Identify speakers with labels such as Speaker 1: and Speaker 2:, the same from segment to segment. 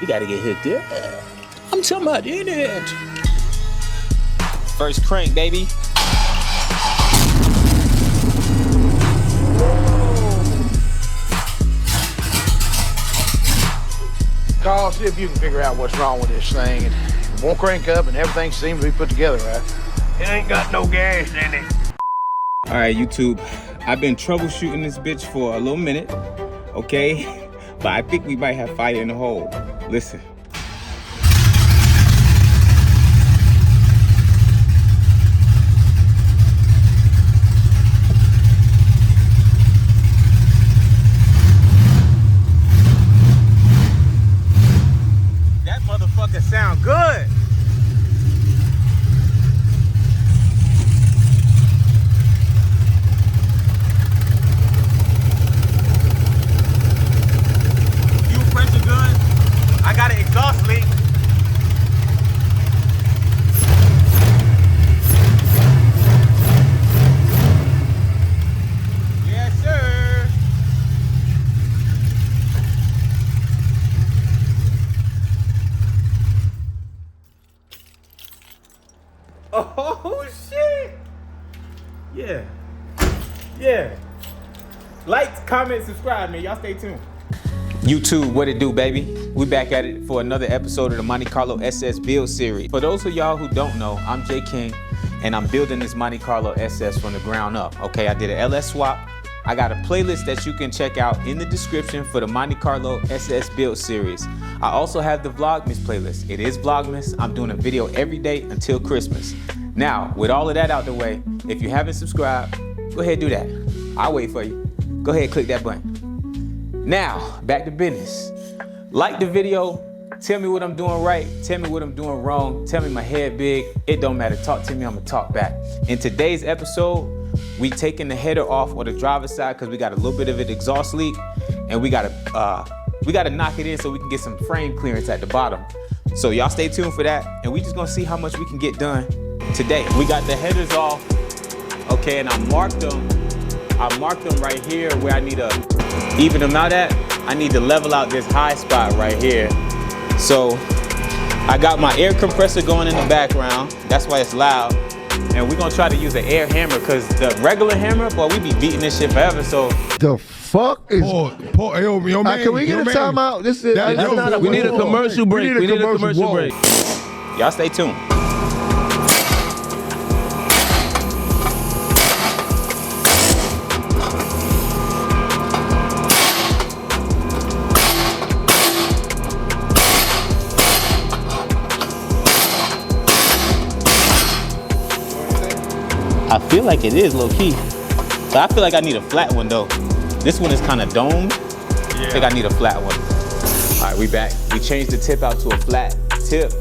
Speaker 1: You gotta get hooked up. I'm talking about in it.
Speaker 2: First crank, baby.
Speaker 3: Carl, see if you can figure out what's wrong with this thing. It won't crank up and everything seems to be put together right. It ain't got no gas in it.
Speaker 2: All right, YouTube. I've been troubleshooting this bitch for a little minute, okay? But I think we might have fire in the hole. Listen. That motherfucker sound good. I got an exhaust leak. Yes, sir. Oh, shit. Yeah. Yeah. Like, comment, subscribe, man. Y'all stay tuned. YouTube, what it do, baby? We back at it for another episode of the Monte Carlo SS build series. For those of y'all who don't know, I'm J King and I'm building this Monte Carlo SS from the ground up. Okay, I did an LS swap. I got a playlist that you can check out in the description for the Monte Carlo SS build series. I also have the Vlogmas playlist. It is Vlogmas. I'm doing a video every day until Christmas. Now, with all of that out the way, if you haven't subscribed, go ahead and do that. I'll wait for you. Go ahead and click that button. Now, back to business. Like the video, tell me what I'm doing right, tell me what I'm doing wrong, tell me my head big, it don't matter, talk to me, I'm gonna talk back. In today's episode, we taking the header off or the driver's side because we got a little bit of an exhaust leak and we gotta knock it in so we can get some frame clearance at the bottom. So y'all stay tuned for that and we just gonna see how much we can get done today. We got the headers off, okay, and I marked them right here where I need to even them out at. I need to level out this high spot right here. So I got my air compressor going in the background. That's why it's loud. And we're gonna try to use an air hammer because the regular hammer, boy, we be beating this shit forever. So
Speaker 4: the fuck is
Speaker 5: Yo, man,
Speaker 4: can we get a timeout? This is
Speaker 5: we need a commercial break. We need a commercial break.
Speaker 2: Y'all stay tuned. I feel like it is low key. So I feel like I need a flat one though. This one is kind of domed. Yeah. I think I need a flat one. All right, we back. We changed the tip out to a flat tip.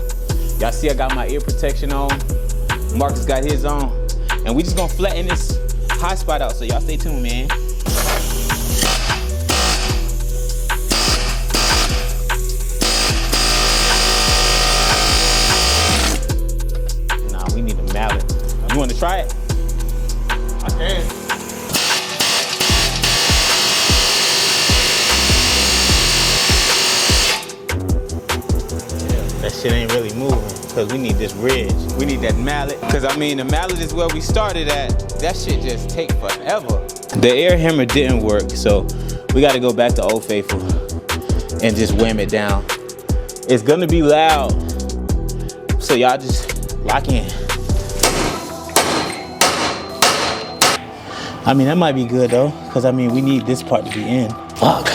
Speaker 2: Y'all see I got my ear protection on. Marcus got his on. And we just gonna flatten this high spot out. So y'all stay tuned, man. Nah, we need a mallet. You wanna try it? I can. Yeah, that shit ain't really moving because we need this ridge. We need that mallet. Because I mean, the mallet is where we started at. That shit just take forever. The air hammer didn't work, so we got to go back to Old Faithful and just wham it down. It's gonna be loud, so y'all just lock in. I mean, that might be good though, because I mean, we need this part to be in. Fuck.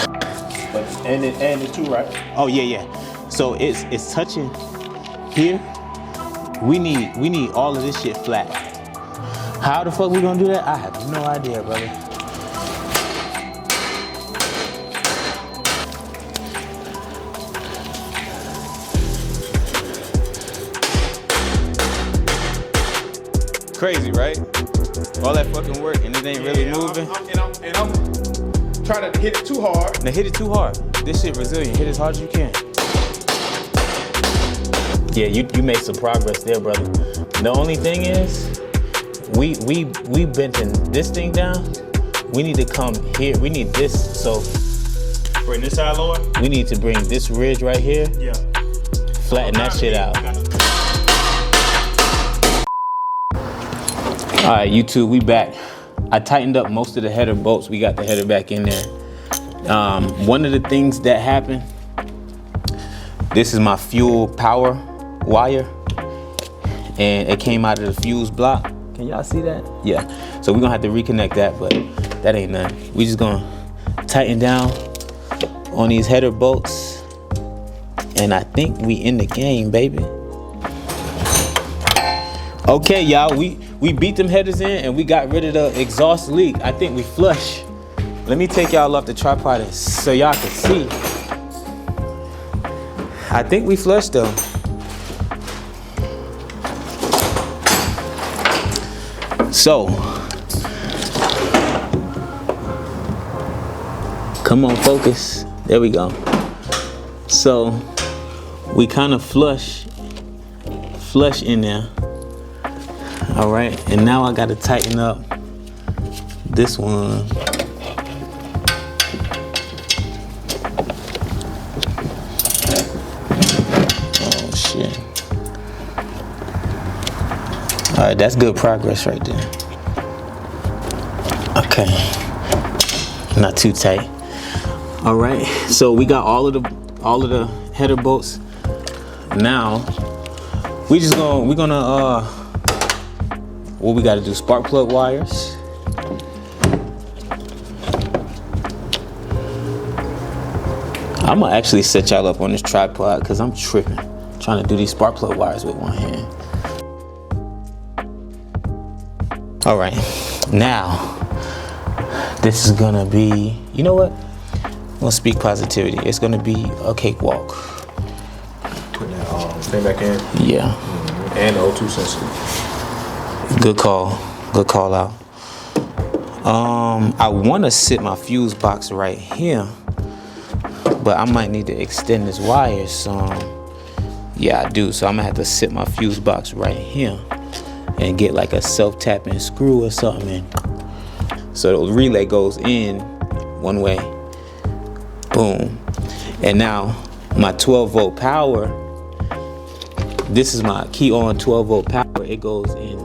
Speaker 1: And it's too right.
Speaker 2: Oh yeah. So it's touching here. We need all of this shit flat. How the fuck we gonna do that? I have no idea, brother. Crazy, right? All that fucking work and it ain't really moving.
Speaker 5: I'm trying to hit it too hard.
Speaker 2: Now hit it too hard. This shit resilient. Hit as hard as you can. Yeah, you made some progress there, brother. The only thing is, we benching this thing down. We need to come here. We need this. So
Speaker 1: Bring this side lower.
Speaker 2: We need to bring this ridge right here.
Speaker 1: Yeah.
Speaker 2: Flatten that shit out. All right, YouTube, we back. I tightened up most of the header bolts. We got the header back in there. One of the things that happened, this is my fuel power wire, and it came out of the fuse block. Can y'all see that? Yeah. So we're gonna have to reconnect that, but that ain't nothing. We just gonna tighten down on these header bolts, and I think we in the game, baby. Okay, y'all, we beat them headers in and we got rid of the exhaust leak. I think we flush. Let me take y'all off the tripod so y'all can see. I think we flushed though. So, come on, focus. There we go. So, we kind of flush in there. All right, and now I gotta tighten up this one. Oh shit. All right, that's good progress right there. Okay, not too tight. All right, so we got all of the header bolts. Now we're gonna what we got to do? Spark plug wires. I'm gonna actually set y'all up on this tripod because I'm tripping trying to do these spark plug wires with one hand. All right, now this is gonna be, you know what? I'm gonna speak positivity. It's gonna be a cakewalk.
Speaker 5: Put that thing back in.
Speaker 2: Yeah.
Speaker 5: And the O2 sensor.
Speaker 2: Good call out. I want to sit my fuse box right here, but I might need to extend this wire some. Yeah, I do. So I'm gonna have to sit my fuse box right here and get like a self-tapping screw or something. So the relay goes in one way. Boom. And now my 12-volt power. This is my key on 12-volt power. It goes in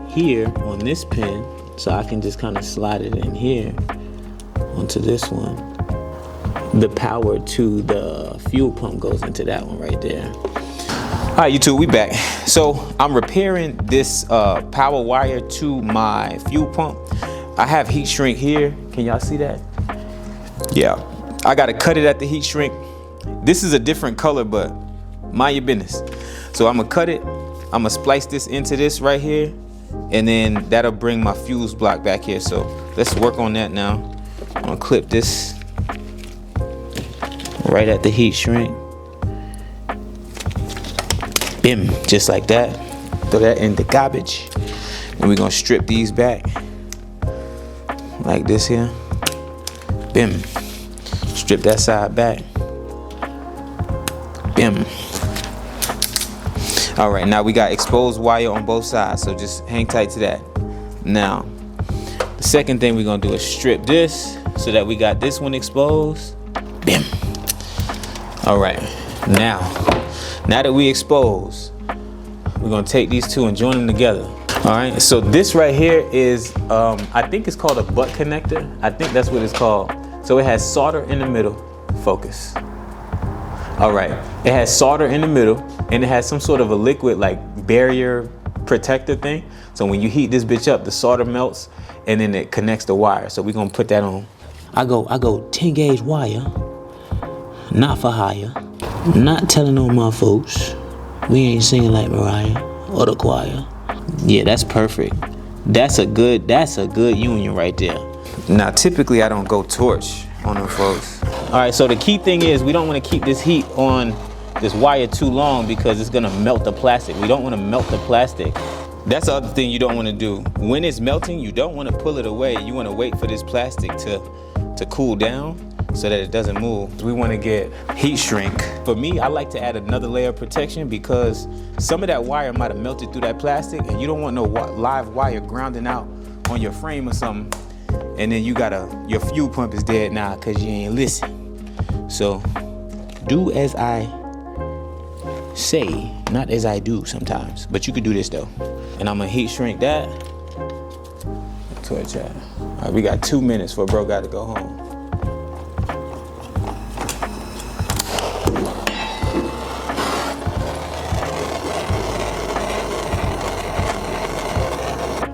Speaker 2: here on this pin, so I can just kind of slide it in here onto this one. The power to the fuel pump goes into that one right there. All right, YouTube, we back. So I'm repairing this power wire to my fuel pump. I have heat shrink here. Can y'all see that? Yeah, I gotta cut it at the heat shrink. This is a different color, but mind your business. So I'm gonna cut it. I'm gonna splice this into this right here, and then that'll bring my fuse block back here. So let's work on that now. I'm gonna clip this right at the heat shrink. Bim, just like that. Throw that in the garbage. And we're gonna strip these back like this here. Bim. Strip that side back. Bim. All right, now we got exposed wire on both sides, so just hang tight to that. Now, the second thing we're gonna do is strip this so that we got this one exposed. Bim. All right, now that we expose, we're gonna take these two and join them together. All right, so this right here is, I think it's called a butt connector. I think that's what it's called. So it has solder in the middle. Focus. All right, it has solder in the middle, and it has some sort of a liquid like barrier protector thing. So when you heat this bitch up, the solder melts and then it connects the wire. So we're gonna put that on. I go 10 gauge wire, not for hire. Not telling on my folks. We ain't singing like Mariah or the choir. Yeah, that's perfect. That's a good union right there. Now typically I don't go torch on them folks. All right, so the key thing is we don't want to keep this heat on this wire too long because it's gonna melt the plastic. We don't want to melt the plastic. That's the other thing you don't want to do. When it's melting, you don't want to pull it away. You want to wait for this plastic to cool down so that it doesn't move. We want to get heat shrink. For me, I like to add another layer of protection because some of that wire might have melted through that plastic, and you don't want no live wire grounding out on your frame or something. And then you got your fuel pump is dead now because you ain't listen. So do as I say, not as I do sometimes. But you could do this though. And I'm gonna heat shrink that. Torch that. All right, we got 2 minutes for bro got to go home.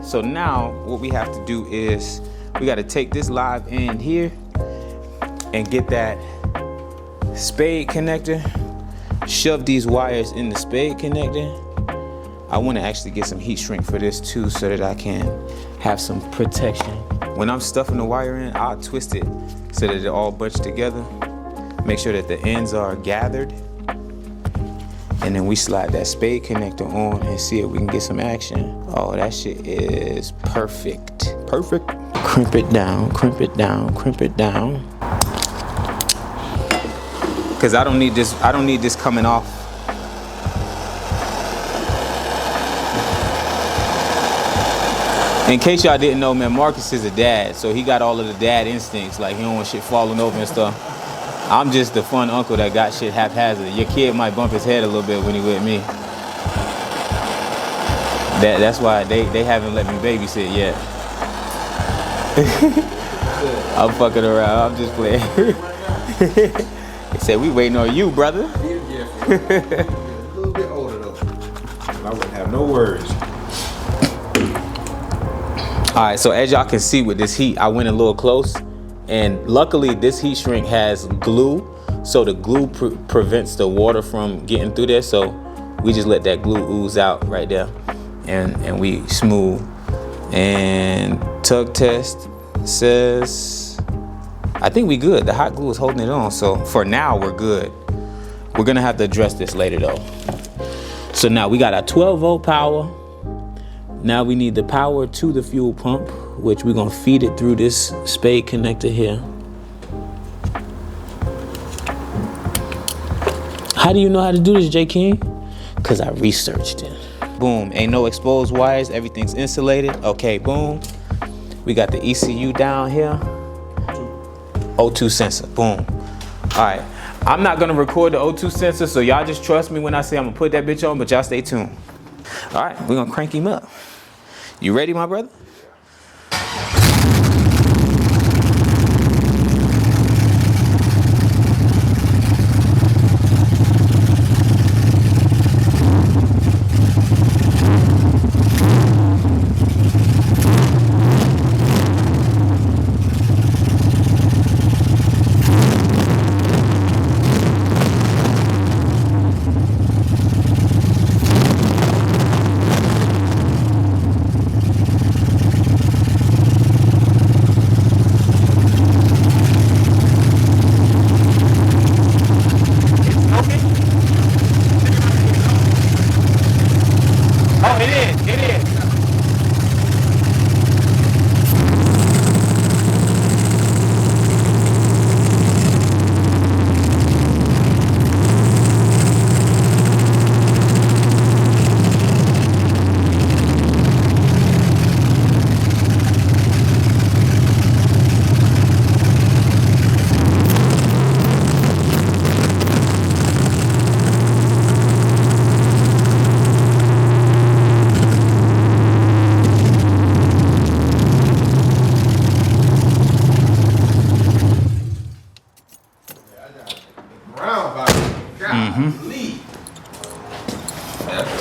Speaker 2: So now what we have to do is we got to take this live end here and get that spade connector, shove these wires in the spade connector. I want to actually get some heat shrink for this too so that I can have some protection. When I'm stuffing the wire in, I'll twist it so that it all bunches together. Make sure that the ends are gathered. And then we slide that spade connector on and see if we can get some action. Oh, that shit is perfect. Perfect. Crimp it down, crimp it down, crimp it down. Cause I don't need this coming off. In case y'all didn't know, man, Marcus is a dad, so he got all of the dad instincts. Like he don't want shit falling over and stuff. I'm just the fun uncle that got shit haphazard. Your kid might bump his head a little bit when he with me. That's why they haven't let me babysit yet. I'm fucking around. I'm just playing. They said we waiting on you, brother.
Speaker 5: A little bit older though. I wouldn't have no words.
Speaker 2: All right, so as y'all can see with this heat, I went a little close. And luckily this heat shrink has glue, so the glue prevents the water from getting through there. So we just let that glue ooze out right there, and we smooth. And tug test says, I think we good. The hot glue is holding it on, so for now we're good. We're gonna have to address this later though. So now we got our 12-volt power. Now we need the power to the fuel pump, which we're gonna feed it through this spade connector here. How do you know how to do this, J. King? Cause I researched it. Boom, ain't no exposed wires, everything's insulated. Okay, boom. We got the ECU down here. O2 sensor, boom. All right, I'm not gonna record the O2 sensor, so y'all just trust me when I say I'm gonna put that bitch on, but y'all stay tuned. All right, we're gonna crank him up. You ready, my brother?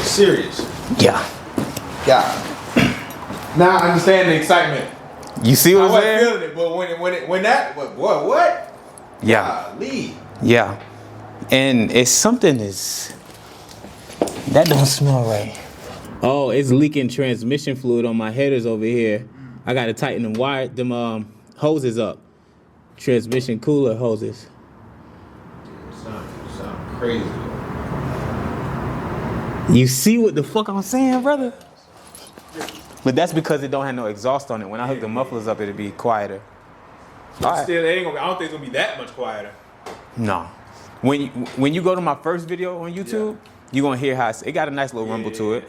Speaker 5: Serious.
Speaker 2: Yeah.
Speaker 5: Now I understand the excitement.
Speaker 2: You see what
Speaker 5: I
Speaker 2: I'm
Speaker 5: wasn't
Speaker 2: saying?
Speaker 5: feeling it, but what?
Speaker 2: Yeah.
Speaker 5: Golly.
Speaker 2: Yeah. And it's something that don't smell right. Oh, it's leaking transmission fluid on my headers over here. I gotta tighten them hoses up. Transmission cooler hoses.
Speaker 5: Sound crazy.
Speaker 2: You see what the fuck I'm saying, brother? But that's because it don't have no exhaust on it. When I hook the mufflers up, it'll be quieter. All right.
Speaker 5: Still, I don't think it's gonna be that much quieter.
Speaker 2: No. When you go to my first video on YouTube, you're gonna hear how it got a nice little rumble to it.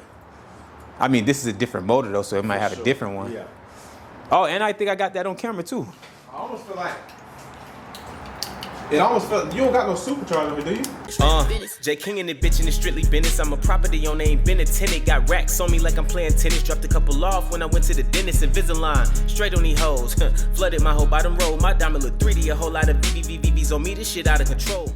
Speaker 2: I mean, this is a different motor though, so it might have a different one.
Speaker 5: Yeah.
Speaker 2: Oh, and I think I got that on camera too.
Speaker 5: I almost feel like It almost felt you don't got no supercharger, do you?
Speaker 6: J King and the bitch in the strictly business. I'm a property owner, ain't been a tenant. Got racks on me like I'm playing tennis. Dropped a couple off when I went to the dentist. Invisalign, straight on these hoes. Flooded my whole bottom row. My diamond look 3D. A whole lot of BBBBs on me. This shit out of control.